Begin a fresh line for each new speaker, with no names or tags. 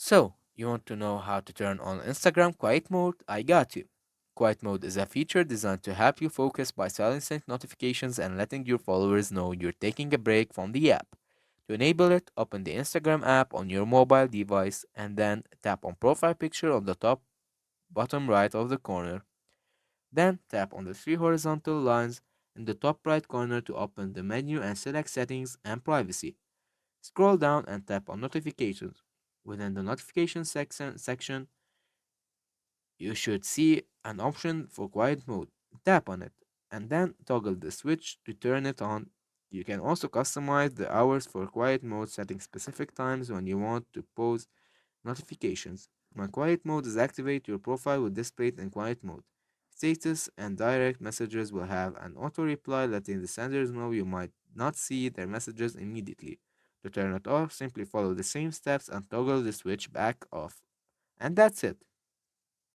So, you want to know how to turn on Instagram quiet mode? I got you. Quiet mode is a feature designed to help you focus by silencing notifications and letting your followers know you're taking a break from the app. To enable it, open the Instagram app on your mobile device and then tap on profile picture on the top bottom right of the corner. Then tap on the three horizontal lines in the top right corner to open the menu and select settings and privacy. Scroll down and tap on notifications. Within the notification section, you should see an option for quiet mode. Tap on it and then toggle the switch to turn it on. You can also customize the hours for quiet mode, setting specific times when you want to pause notifications. When quiet mode is activated, your profile will display in quiet mode. Status and direct messages will have an auto reply letting the senders know you might not see their messages immediately. To turn it off, simply follow the same steps and toggle the switch back off. And that's it.